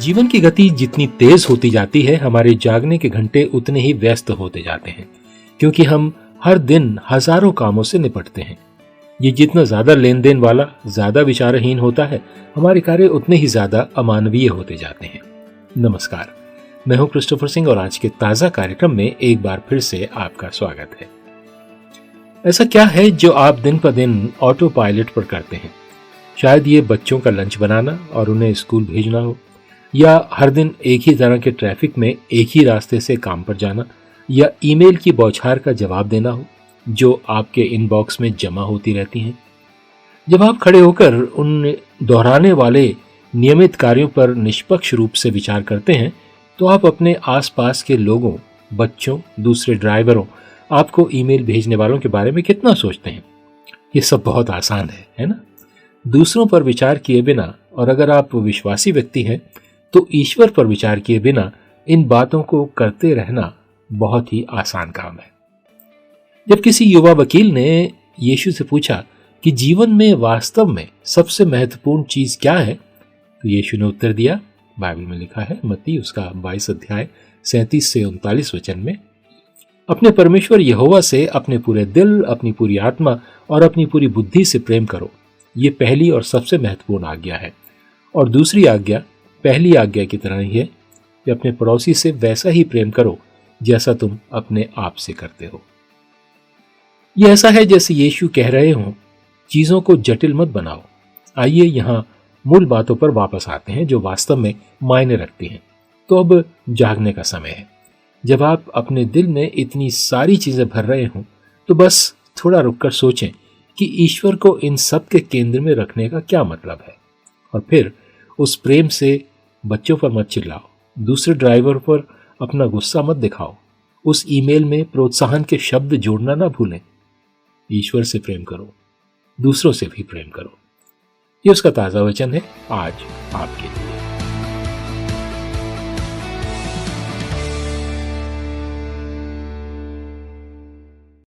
जीवन की गति जितनी तेज होती जाती है, हमारे जागने के घंटे उतने ही व्यस्त होते जाते हैं, क्योंकि हम हर दिन हजारों कामों से निपटते हैं। ये जितना ज्यादा लेन देन वाला, ज्यादा विचारहीन होता है, हमारे कार्य उतने ही ज्यादा अमानवीय होते जाते हैं। नमस्कार, मैं हूं क्रिस्टोफर सिंह और आज के ताजा कार्यक्रम में एक बार फिर से आपका स्वागत है। ऐसा क्या है जो आप दिन पर दिन ऑटो पायलट पर करते हैं? शायद ये बच्चों का लंच बनाना और उन्हें स्कूल भेजना हो, या हर दिन एक ही तरह के ट्रैफिक में एक ही रास्ते से काम पर जाना, या ईमेल की बौछार का जवाब देना हो जो आपके इनबॉक्स में जमा होती रहती हैं। जब आप खड़े होकर उन दोहराने वाले नियमित कार्यों पर निष्पक्ष रूप से विचार करते हैं, तो आप अपने आसपास के लोगों, बच्चों, दूसरे ड्राइवरों, आपको ईमेल भेजने वालों के बारे में कितना सोचते हैं। ये सब बहुत आसान है ना? दूसरों पर विचार किए बिना, और अगर आप विश्वासी व्यक्ति हैं तो ईश्वर पर विचार किए बिना इन बातों को करते रहना बहुत ही आसान काम है। जब किसी युवा वकील ने यीशु से पूछा कि जीवन में वास्तव में सबसे महत्वपूर्ण चीज क्या है, तो यीशु ने उत्तर दिया, बाइबल में लिखा है मत्ती उसका 22 अध्याय 37 से 39 वचन में, अपने परमेश्वर यहोवा से अपने पूरे दिल, अपनी पूरी आत्मा और अपनी पूरी बुद्धि से प्रेम करो। ये पहली और सबसे महत्वपूर्ण आज्ञा है। और दूसरी आज्ञा पहली आज्ञा की तरह ही है कि अपने पड़ोसी से वैसा ही प्रेम करो जैसा तुम अपने आप से करते हो। यह ऐसा है जैसे यीशु कह रहे हों, चीजों को जटिल मत बनाओ। आइए यहां मूल बातों पर वापस आते हैं जो वास्तव में मायने रखती हैं। तो अब जागने का समय है। जब आप अपने दिल में इतनी सारी चीजें भर रहे हों, तो बस थोड़ा रुककर सोचें कि ईश्वर को इन सब के केंद्र में रखने का क्या मतलब है। और फिर उस प्रेम से बच्चों पर मत चिल्लाओ, दूसरे ड्राइवर पर अपना गुस्सा मत दिखाओ, उस ईमेल में प्रोत्साहन के शब्द जोड़ना ना भूलें। ईश्वर से प्रेम करो, दूसरों से भी प्रेम करो। ये उसका ताजा वचन है आज आपके लिए।